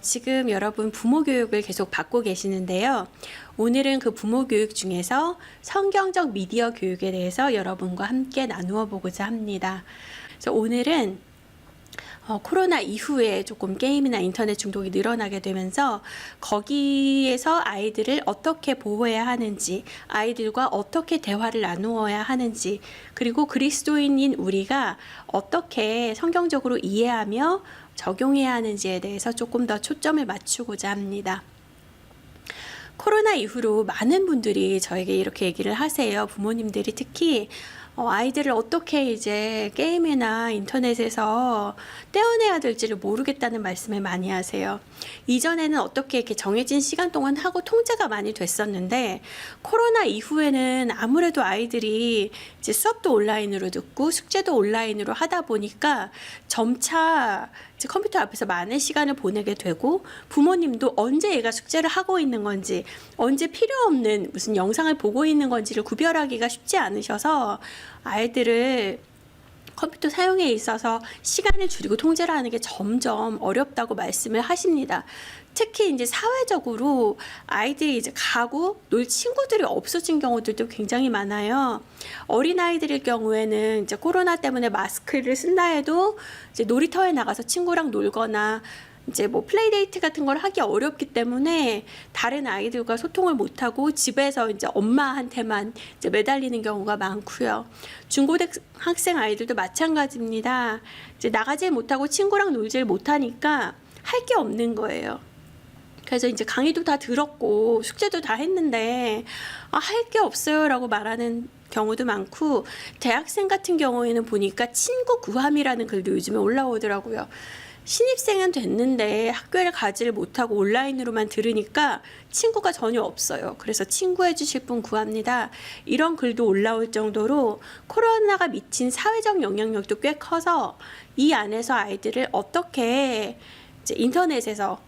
지금 여러분 부모 교육을 계속 받고 계시는데요. 오늘은 그 부모 교육 중에서 성경적 미디어 교육에 대해서 여러분과 함께 나누어 보고자 합니다. 그래서 오늘은 코로나 이후에 조금 게임이나 인터넷 중독이 늘어나게 되면서 거기에서 아이들을 어떻게 보호해야 하는지, 아이들과 어떻게 대화를 나누어야 하는지, 그리고 그리스도인인 우리가 어떻게 성경적으로 이해하며 적용해야 하는지에 대해서 조금 더 초점을 맞추고자 합니다. 코로나 이후로 많은 분들이 저에게 이렇게 얘기를 하세요. 부모님들이 특히 아이들을 어떻게 이제 게임이나 인터넷에서 떼어내야 될지를 모르겠다는 말씀을 많이 하세요. 이전에는 어떻게 이렇게 정해진 시간 동안 하고 통제가 많이 됐었는데 코로나 이후에는 아무래도 아이들이 이제 수업도 온라인으로 듣고 숙제도 온라인으로 하다 보니까 점차 이제 컴퓨터 앞에서 많은 시간을 보내게 되고 부모님도 언제 얘가 숙제를 하고 있는 건지 언제 필요 없는 무슨 영상을 보고 있는 건지를 구별하기가 쉽지 않으셔서 아이들을 컴퓨터 사용에 있어서 시간을 줄이고 통제를 하는 게 점점 어렵다고 말씀을 하십니다. 특히 이제 사회적으로 아이들이 이제 가고 놀 친구들이 없어진 경우들도 굉장히 많아요. 어린아이들일 경우에는 이제 코로나 때문에 마스크를 쓴다 해도 이제 놀이터에 나가서 친구랑 놀거나 이제 뭐 플레이데이트 같은 걸 하기 어렵기 때문에 다른 아이들과 소통을 못하고 집에서 이제 엄마한테만 이제 매달리는 경우가 많고요. 중고등학생 아이들도 마찬가지입니다. 이제 나가질 못하고 친구랑 놀질 못하니까 할 게 없는 거예요. 그래서 이제 강의도 다 들었고 숙제도 다 했는데 할 게 없어요 라고 말하는 경우도 많고, 대학생 같은 경우에는 보니까 친구 구함이라는 글도 요즘에 올라오더라고요. 신입생은 됐는데 학교를 가지를 못하고 온라인으로만 들으니까 친구가 전혀 없어요. 그래서 친구해 주실 분 구합니다. 이런 글도 올라올 정도로 코로나가 미친 사회적 영향력도 꽤 커서 이 안에서 아이들을 어떻게 이제 인터넷에서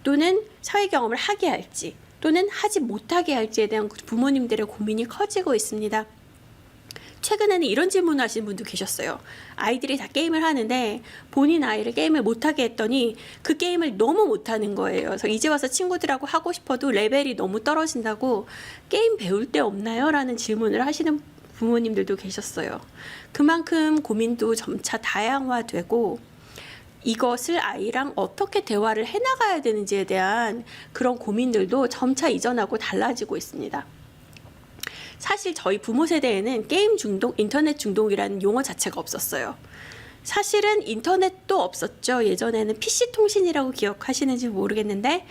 또는 사회 경험을 하게 할지 또는 하지 못하게 할지에 대한 부모님들의 고민이 커지고 있습니다. 최근에는 이런 질문을 하시는 분도 계셨어요. 아이들이 다 게임을 하는데 본인 아이를 게임을 못하게 했더니 그 게임을 너무 못하는 거예요. 그래서 이제 와서 친구들하고 하고 싶어도 레벨이 너무 떨어진다고 게임 배울 데 없나요? 라는 질문을 하시는 부모님들도 계셨어요. 그만큼 고민도 점차 다양화되고 이것을 아이랑 어떻게 대화를 해나가야 되는지에 대한 그런 고민들도 점차 이전하고 달라지고 있습니다. 사실 저희 부모 세대에는 게임 중독, 인터넷 중독이라는 용어 자체가 없었어요. 사실은 인터넷도 없었죠. 예전에는 PC 통신이라고 기억하시는지 모르겠는데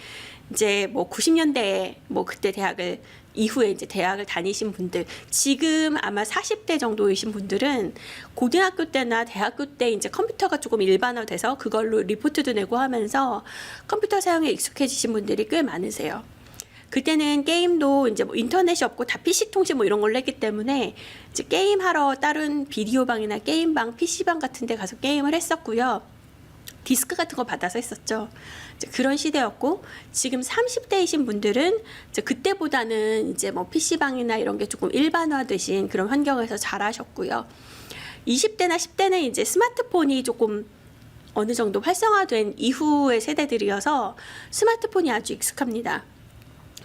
이제 뭐 90년대에 뭐 그때 대학을 이후에 이제 대학을 다니신 분들, 지금 아마 40대 정도이신 분들은 고등학교 때나 대학교 때 이제 컴퓨터가 조금 일반화돼서 그걸로 리포트도 내고 하면서 컴퓨터 사용에 익숙해지신 분들이 꽤 많으세요. 그때는 게임도 이제 뭐 인터넷이 없고 다 PC 통신 뭐 이런 걸로 했기 때문에 이제 게임하러 다른 비디오방이나 게임방, PC방 같은 데 가서 게임을 했었고요. 디스크 같은 거 받아서 했었죠. 이제 그런 시대였고, 지금 30대이신 분들은 이제 그때보다는 이제 뭐 PC방이나 이런 게 조금 일반화되신 그런 환경에서 자라셨고요. 20대나 10대는 이제 스마트폰이 조금 어느 정도 활성화된 이후의 세대들이어서 스마트폰이 아주 익숙합니다.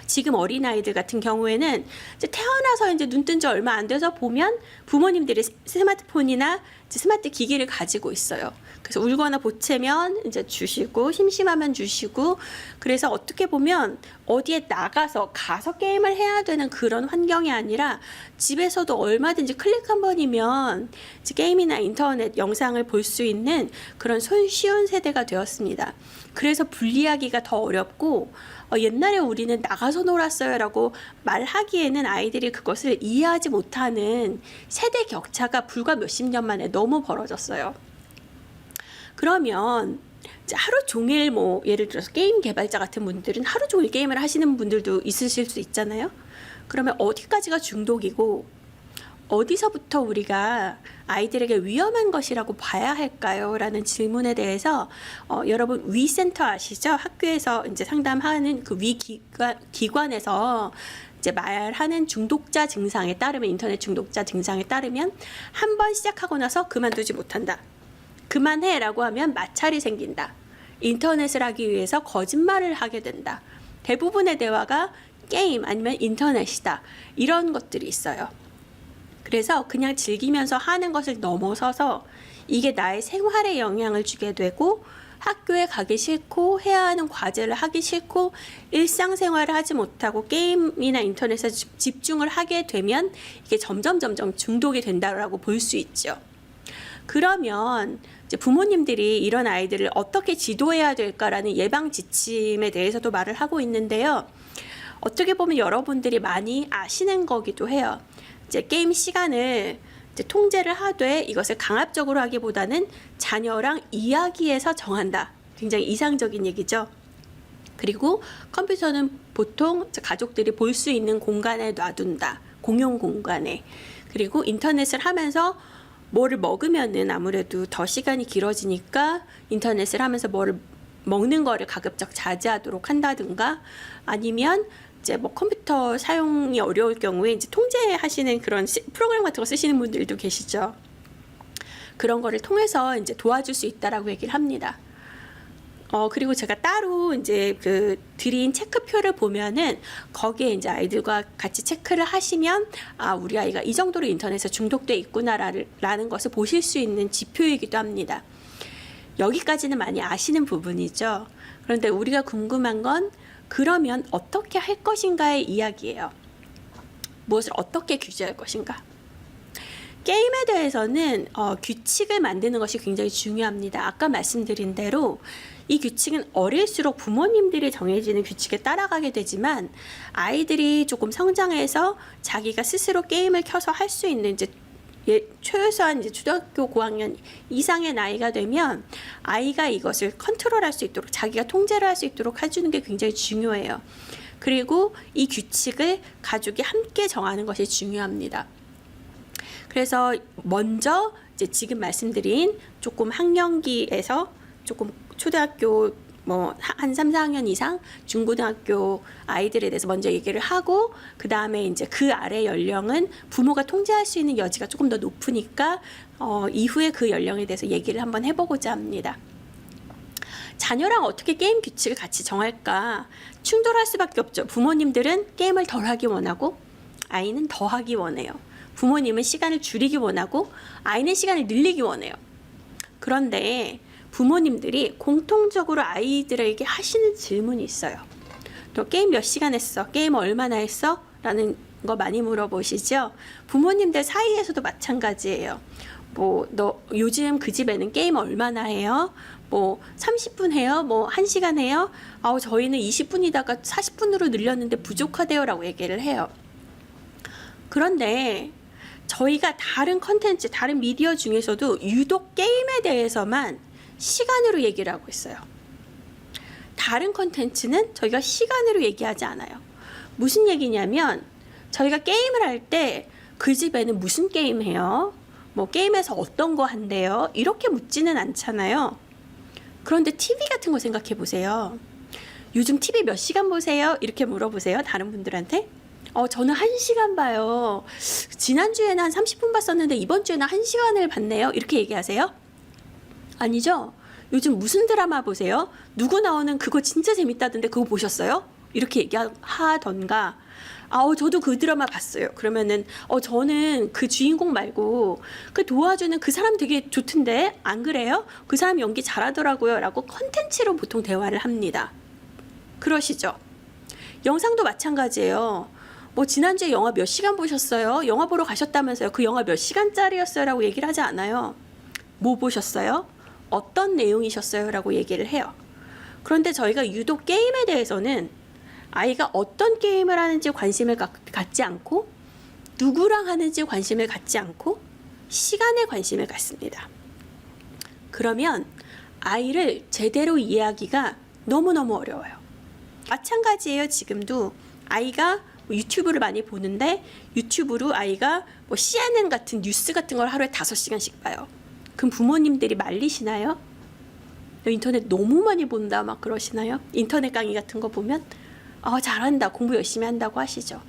지금 어린아이들 같은 경우에는 이제 태어나서 이제 눈 뜬 지 얼마 안 돼서 보면 부모님들이 스마트폰이나 이제 스마트 기기를 가지고 있어요. 그래서 울거나 보채면 이제 주시고 심심하면 주시고, 그래서 어떻게 보면 어디에 나가서 가서 게임을 해야 되는 그런 환경이 아니라 집에서도 얼마든지 클릭 한 번이면 이제 게임이나 인터넷 영상을 볼 수 있는 그런 손쉬운 세대가 되었습니다. 그래서 분리하기가 더 어렵고 옛날에 우리는 나가서 놀았어요 라고 말하기에는 아이들이 그것을 이해하지 못하는 세대 격차가 불과 몇십 년 만에 너무 벌어졌어요. 그러면 이제 하루 종일 뭐 예를 들어서 게임 개발자 같은 분들은 하루 종일 게임을 하시는 분들도 있으실 수 있잖아요. 그러면 어디까지가 중독이고 어디서부터 우리가 아이들에게 위험한 것이라고 봐야 할까요? 라는 질문에 대해서 여러분 위센터 아시죠? 학교에서 이제 상담하는 그 위 기관에서 이제 말하는 중독자 증상에 따르면, 인터넷 중독자 증상에 따르면 한 번 시작하고 나서 그만두지 못한다. 그만해 라고 하면 마찰이 생긴다. 인터넷을 하기 위해서 거짓말을 하게 된다. 대부분의 대화가 게임 아니면 인터넷이다. 이런 것들이 있어요. 그래서 그냥 즐기면서 하는 것을 넘어서서 이게 나의 생활에 영향을 주게 되고 학교에 가기 싫고 해야 하는 과제를 하기 싫고 일상생활을 하지 못하고 게임이나 인터넷에 집중을 하게 되면 이게 점점 중독이 된다고 볼 수 있죠. 그러면 이제 부모님들이 이런 아이들을 어떻게 지도해야 될까라는 예방 지침에 대해서도 말을 하고 있는데요. 어떻게 보면 여러분들이 많이 아시는 거기도 해요. 이제 게임 시간을 이제 통제를 하되 이것을 강압적으로 하기보다는 자녀랑 이야기해서 정한다. 굉장히 이상적인 얘기죠. 그리고 컴퓨터는 보통 가족들이 볼 수 있는 공간에 놔둔다. 공용 공간에. 그리고 인터넷을 하면서 뭐를 먹으면은 아무래도 더 시간이 길어지니까 인터넷을 하면서 뭐를 먹는 거를 가급적 자제하도록 한다든가 아니면 이제 뭐 컴퓨터 사용이 어려울 경우에 이제 통제하시는 그런 프로그램 같은 거 쓰시는 분들도 계시죠. 그런 거를 통해서 이제 도와줄 수 있다라고 얘기를 합니다. 그리고 제가 따로 이제 그 드린 체크표를 보면은 거기에 이제 아이들과 같이 체크를 하시면 아, 우리 아이가 이 정도로 인터넷에 중독돼 있구나라는 것을 보실 수 있는 지표이기도 합니다. 여기까지는 많이 아시는 부분이죠. 그런데 우리가 궁금한 건 그러면 어떻게 할 것인가의 이야기예요. 무엇을 어떻게 규제할 것인가? 게임에 대해서는 규칙을 만드는 것이 굉장히 중요합니다. 아까 말씀드린 대로 이 규칙은 어릴수록 부모님들이 정해지는 규칙에 따라가게 되지만 아이들이 조금 성장해서 자기가 스스로 게임을 켜서 할 수 있는 이제 최소한 이제 초등학교 고학년 이상의 나이가 되면 아이가 이것을 컨트롤할 수 있도록 자기가 통제를 할 수 있도록 해주는 게 굉장히 중요해요. 그리고 이 규칙을 가족이 함께 정하는 것이 중요합니다. 그래서 먼저 이제 지금 말씀드린 조금 학령기에서 조금 초등학교 뭐 한 3, 4학년 이상 중고등학교 아이들에 대해서 먼저 얘기를 하고 그 다음에 이제 그 아래 연령은 부모가 통제할 수 있는 여지가 조금 더 높으니까 이후에 그 연령에 대해서 얘기를 한번 해보고자 합니다. 자녀랑 어떻게 게임 규칙을 같이 정할까? 충돌할 수밖에 없죠. 부모님들은 게임을 덜 하기 원하고 아이는 더 하기 원해요. 부모님은 시간을 줄이기 원하고 아이는 시간을 늘리기 원해요. 그런데 부모님들이 공통적으로 아이들에게 하시는 질문이 있어요. 너 게임 몇 시간 했어? 게임 얼마나 했어? 라는 거 많이 물어보시죠? 부모님들 사이에서도 마찬가지예요. 뭐 너 요즘 그 집에는 게임 얼마나 해요? 뭐 30분 해요? 뭐 1시간 해요? 저희는 20분이다가 40분으로 늘렸는데 부족하대요 라고 얘기를 해요. 그런데 저희가 다른 컨텐츠, 다른 미디어 중에서도 유독 게임에 대해서만 시간으로 얘기를 하고 있어요. 다른 컨텐츠는 저희가 시간으로 얘기하지 않아요. 무슨 얘기냐면 저희가 게임을 할 때 그 집에는 무슨 게임 해요? 뭐 게임에서 어떤 거 한대요? 이렇게 묻지는 않잖아요. 그런데 TV 같은 거 생각해 보세요. 요즘 TV 몇 시간 보세요? 이렇게 물어보세요. 다른 분들한테. 저는 1시간 봐요. 지난주에는 한 30분 봤었는데 이번 주에는 1시간을 봤네요. 이렇게 얘기하세요? 아니죠? 요즘 무슨 드라마 보세요? 누구 나오는 그거 진짜 재밌다던데 그거 보셨어요? 이렇게 얘기하던가 저도 그 드라마 봤어요. 그러면은 저는 그 주인공 말고 그 도와주는 그 사람 되게 좋던데 안 그래요? 그 사람 연기 잘하더라고요 라고 컨텐츠로 보통 대화를 합니다. 그러시죠? 영상도 마찬가지예요. 뭐 지난주에 영화 몇 시간 보셨어요? 영화 보러 가셨다면서요. 그 영화 몇 시간짜리였어요? 라고 얘기를 하지 않아요. 뭐 보셨어요? 어떤 내용이셨어요? 라고 얘기를 해요. 그런데 저희가 유독 게임에 대해서는 아이가 어떤 게임을 하는지 관심을 갖지 않고 누구랑 하는지 관심을 갖지 않고 시간에 관심을 갖습니다. 그러면 아이를 제대로 이해하기가 너무너무 어려워요. 마찬가지예요. 지금도 아이가 유튜브를 많이 보는데 유튜브로 아이가 뭐 CNN 같은 뉴스 같은 걸 하루에 5시간씩 봐요. 그럼 부모님들이 말리시나요? 너 인터넷 너무 많이 본다 막 그러시나요? 인터넷 강의 같은 거 보면 잘한다 공부 열심히 한다고 하시죠.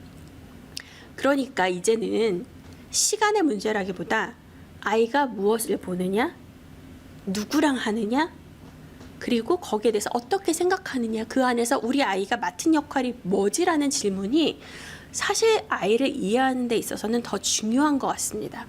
그러니까 이제는 시간의 문제라기보다 아이가 무엇을 보느냐 누구랑 하느냐 그리고 거기에 대해서 어떻게 생각하느냐, 그 안에서 우리 아이가 맡은 역할이 뭐지라는 질문이 사실 아이를 이해하는 데 있어서는 더 중요한 것 같습니다.